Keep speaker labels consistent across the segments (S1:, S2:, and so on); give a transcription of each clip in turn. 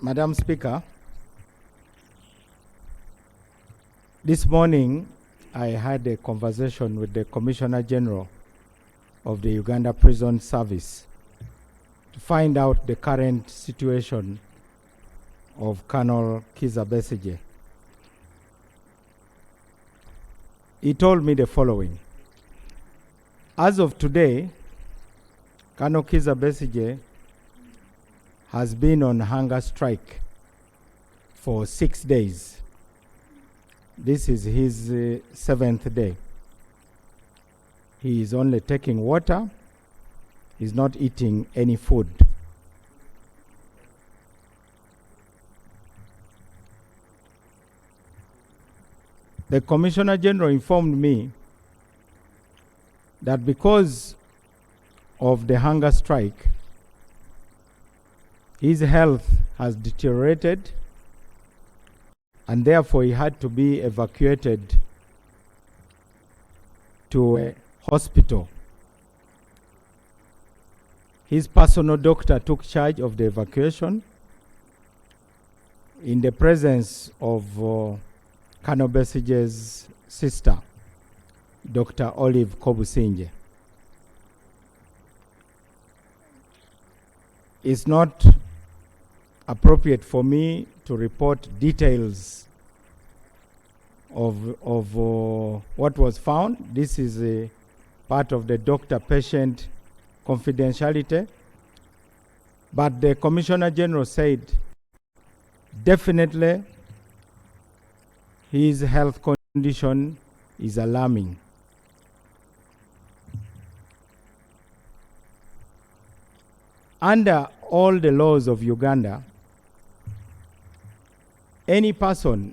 S1: Madam Speaker, this morning I had a conversation with the Commissioner General of the Uganda Prison Service to find out the current situation of Colonel Kizza Besigye. He told me the following. As of today, Colonel Kizza Besigye has been on hunger strike for 6 days. This is his 7th day. He is only taking water. He's not eating any food. The Commissioner General informed me that because of the hunger strike, his health has deteriorated, and therefore he had to be evacuated to a hospital. His personal doctor took charge of the evacuation in the presence of Colonel Besigye's sister, Dr. Olive Kobusinje. It's not appropriate for me to report details of what was found. This is a part of the doctor-patient confidentiality. But the Commissioner General said definitely his health condition is alarming. Under all the laws of Uganda, any person,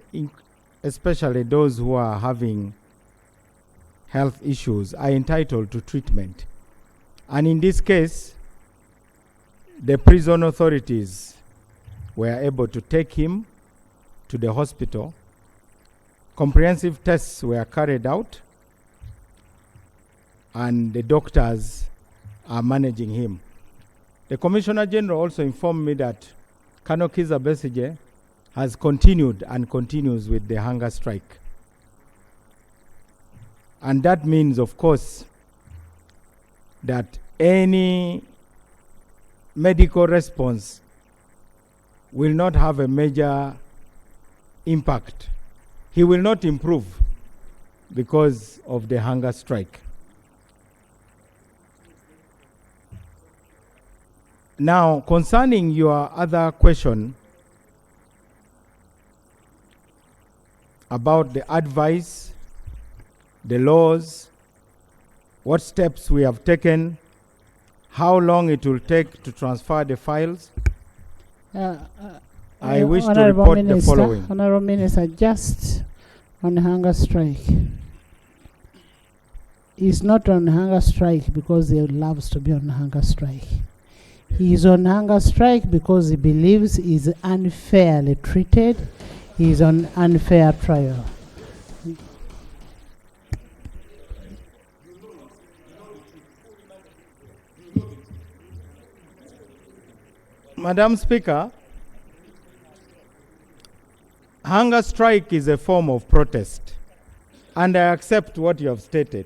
S1: especially those who are having health issues, are entitled to treatment. And in this case, the prison authorities were able to take him to the hospital. Comprehensive tests were carried out, and the doctors are managing him. The Commissioner General also informed me that Colonel Kizza Besigye has continued and continues with the hunger strike. And that means, of course, that any medical response will not have a major impact. He will not improve because of the hunger strike. Now, concerning your other question about the advice, the laws, what steps we have taken, how long it will take to transfer the files, I wish to report the following.
S2: Honorable Minister, just on hunger strike. He's not on hunger strike because he loves to be on hunger strike. He is on hunger strike because he believes he is unfairly treated. He is on unfair trial.
S1: Madam Speaker, hunger strike is a form of protest, and I accept what you have stated.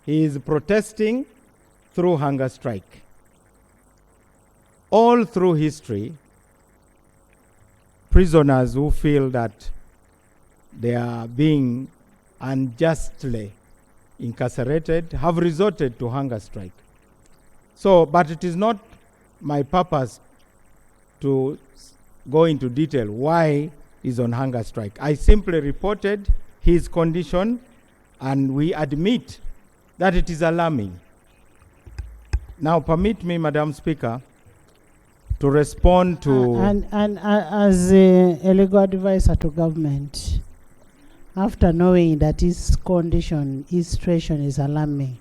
S1: He is protesting through hunger strike. All through history, prisoners who feel that they are being unjustly incarcerated have resorted to hunger strike. So, but it is not my purpose to go into detail why he's on hunger strike. I simply reported his condition, and we admit that it is alarming. Now, permit me, Madam Speaker, to respond to...
S2: And as a legal advisor to government, after knowing that his condition, his situation is alarming,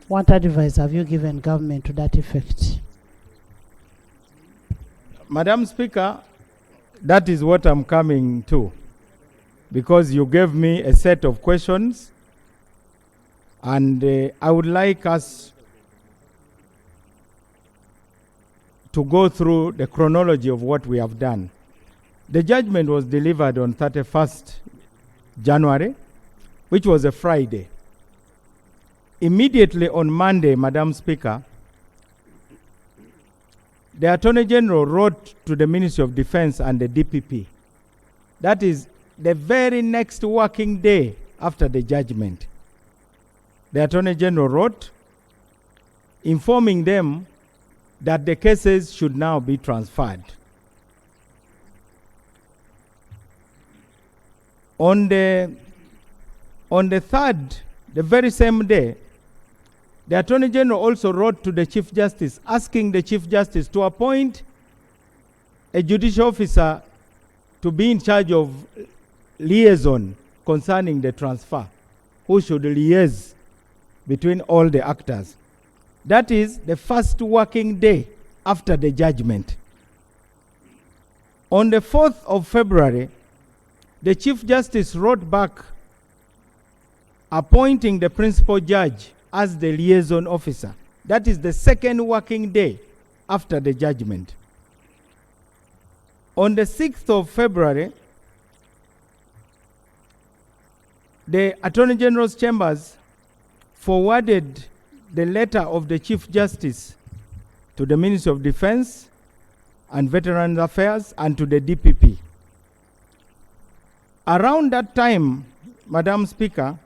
S2: what advice have you given government to that effect?
S1: Madam Speaker, that is what I'm coming to, because you gave me a set of questions, and I would like us to go through the chronology of what we have done. The judgment was delivered on 31st January, which was a Friday. Immediately on Monday, Madam Speaker, the Attorney General wrote to the Ministry of Defense and the DPP. That is the very next working day after the judgment. The Attorney General wrote informing them that the cases should now be transferred. On the 3rd, the very same day, the Attorney General also wrote to the Chief Justice asking the Chief Justice to appoint a judicial officer to be in charge of liaison concerning the transfer, who should liaise between all the actors. That is the first working day after the judgment. On the 4th of February, the Chief Justice wrote back appointing the principal judge as the liaison officer. That is the second working day after the judgment. On the 6th of February, the Attorney General's chambers forwarded the letter of the Chief Justice to the Ministry of Defense and Veterans Affairs and to the DPP. Around that time, Madam Speaker,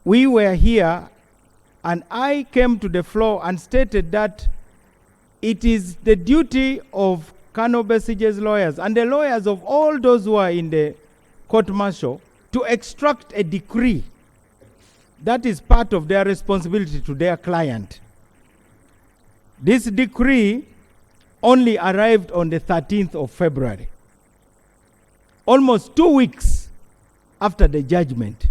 S1: we were here and I came to the floor and stated that it is the duty of Colonel Besigye'S lawyers and the lawyers of all those who are in the court-martial to extract a decree that is part of their responsibility to their client. This decree only arrived on the 13th of February, almost 2 weeks after the judgment.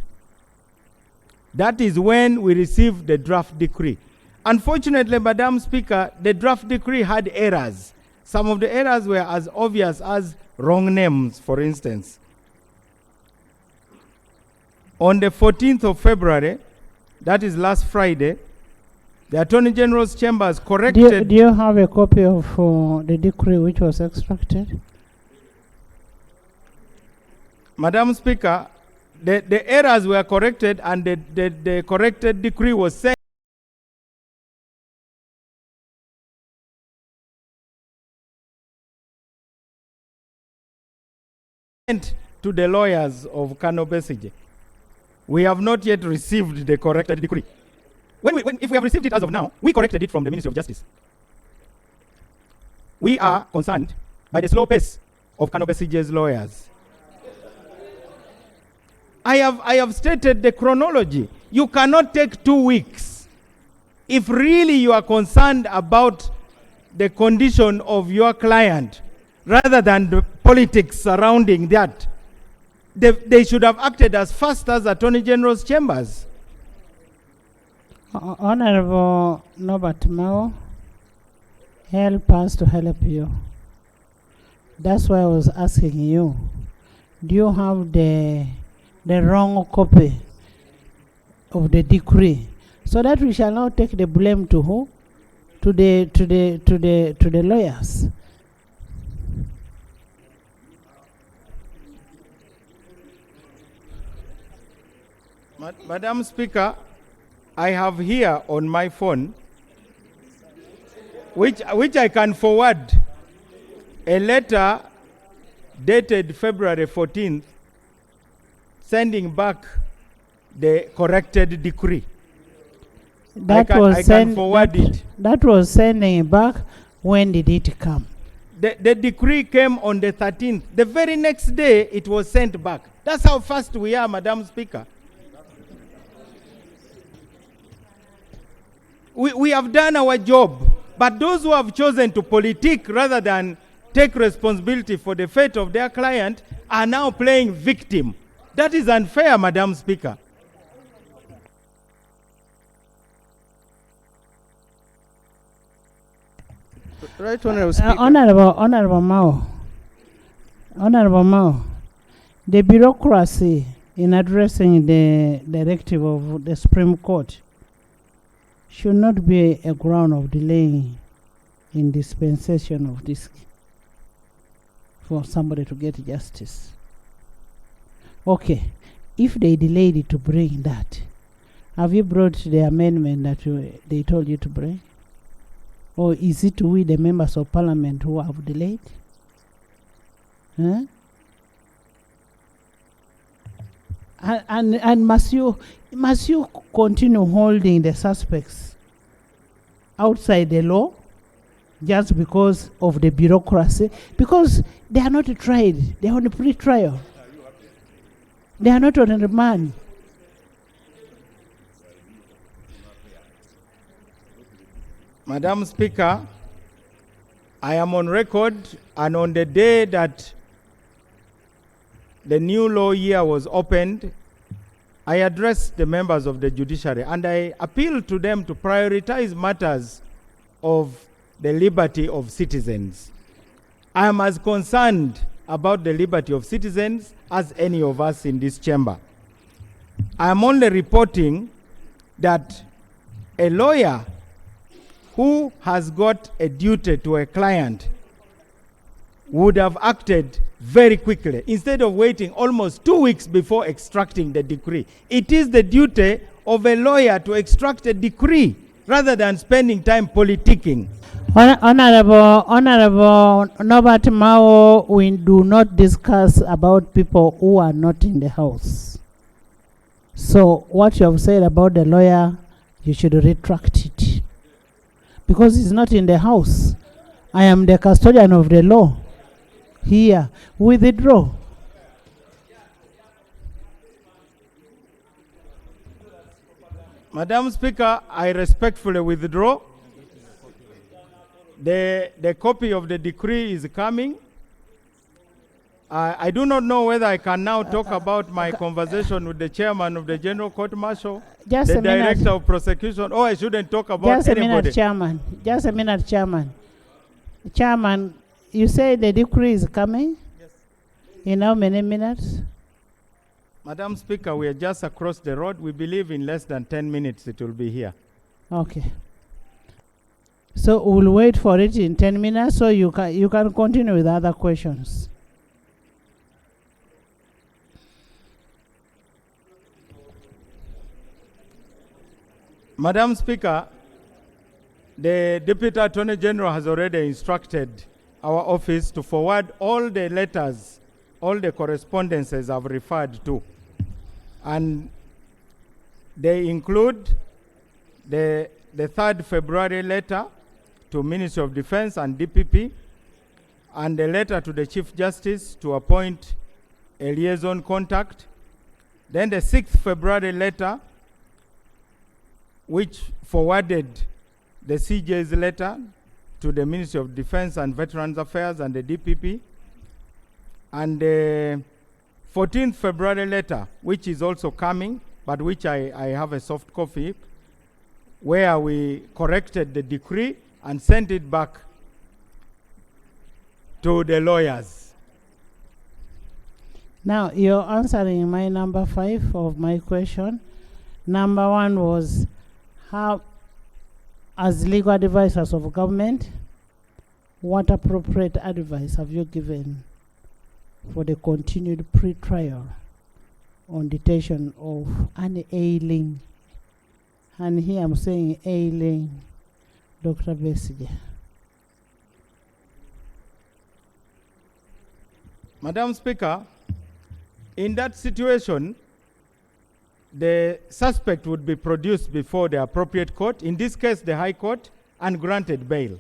S1: That is when we received the draft decree. Unfortunately, Madam Speaker, the draft decree had errors. Some of the errors were as obvious as wrong names, for instance. On the 14th of February, that is last Friday, the Attorney General's chambers corrected...
S2: Do you have a copy of the decree which was extracted?
S1: Madam Speaker, the errors were corrected and the corrected decree was sent to the lawyers of Colonel Besigye. We have not yet received the corrected decree. If we have received it as of now, we corrected it from the Ministry of Justice. We are concerned by the slow pace of Colonel Besigye's lawyers. I have stated the chronology. You cannot take 2 weeks. If really you are concerned about the condition of your client, rather than the politics surrounding that, they should have acted as fast as Attorney General's chambers.
S2: Honorable Nobert Mao, help us to help you. That's why I was asking you, do you have the wrong copy of the decree, so that we shall not take the blame to who? To the lawyers.
S1: Madam Speaker, I have here on my phone, which I can forward, a letter dated February 14th, sending back the corrected decree. I can forward it.
S2: That was sending back. When did it come?
S1: The decree came on the 13th. The very next day, it was sent back. That's how fast we are, Madam Speaker. We have done our job, but those who have chosen to politic rather than take responsibility for the fate of their client are now playing victim. That is unfair, Madam Speaker.
S3: Right, Honorable Speaker.
S2: Honorable Mao, the bureaucracy in addressing the directive of the Supreme Court should not be a ground of delaying in dispensation of this for somebody to get justice. Okay, if they delayed it to bring that, have you brought the amendment that they told you to bring? Or is it we, the members of parliament, who have delayed? Huh? And must you continue holding the suspects outside the law just because of the bureaucracy? Because they are not tried, they are on a pre-trial. They are not on remand.
S1: Madam Speaker, I am on record, and on the day that the new law year was opened, I addressed the members of the judiciary and I appealed to them to prioritize matters of the liberty of citizens. I am as concerned about the liberty of citizens as any of us in this chamber. I am only reporting that a lawyer who has got a duty to a client would have acted very quickly instead of waiting almost 2 weeks before extracting the decree. It is the duty of a lawyer to extract a decree rather than spending time politicking.
S2: Honorable Nobert Mao, we do not discuss about people who are not in the house. So what you have said about the lawyer, you should retract it. Because he's not in the house. I am the custodian of the law. Here, withdraw.
S1: Madam Speaker, I respectfully withdraw. The copy of the decree is coming. I do not know whether I can now talk about my conversation with the chairman of the General Court Martial, the director of prosecution. Oh, I shouldn't talk about
S2: just
S1: anybody.
S2: Just a minute, Chairman. Just a minute, Chairman. Chairman, you say the decree is coming? Yes. In how many minutes?
S1: Madam Speaker, we are just across the road. We believe in less than 10 minutes it will be here.
S2: Okay. So we'll wait for it in 10 minutes so you can continue with other questions.
S1: Madam Speaker, the Deputy Attorney General has already instructed our office to forward all the letters, all the correspondences I've referred to. And they include the 3rd February letter to Ministry of Defense and DPP, and the letter to the Chief Justice to appoint a liaison contact. Then the 6th February letter, which forwarded the CJ's letter to the Ministry of Defense and Veterans Affairs and the DPP, and the 14th February letter, which is also coming, but which I have a soft copy, where we corrected the decree and sent it back to the lawyers.
S2: Now, you're answering my number 5 of my question. Number 1 was, how, as legal advisors of government, what appropriate advice have you given for the continued pre-trial on detention of an ailing, and here I'm saying ailing, Dr. Besigye?
S1: Madam Speaker, in that situation, the suspect would be produced before the appropriate court, in this case the High Court, and granted bail.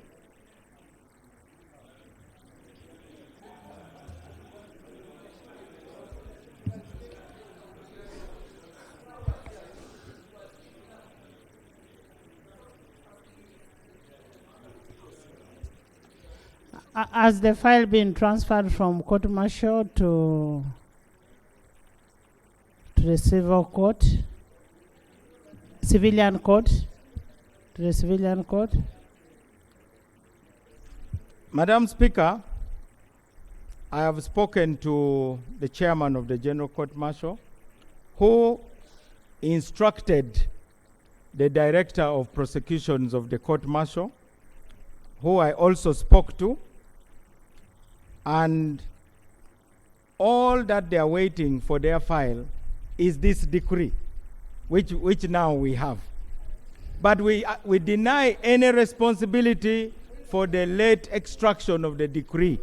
S2: Has the file been transferred from court martial to the civil court, civilian court, to the civilian court?
S1: Madam Speaker, I have spoken to the chairman of the General Court Martial, who instructed the director of prosecutions of the court martial who I also spoke to, and all that they are waiting for their file is this decree, which now we have. But we deny any responsibility for the late extraction of the decree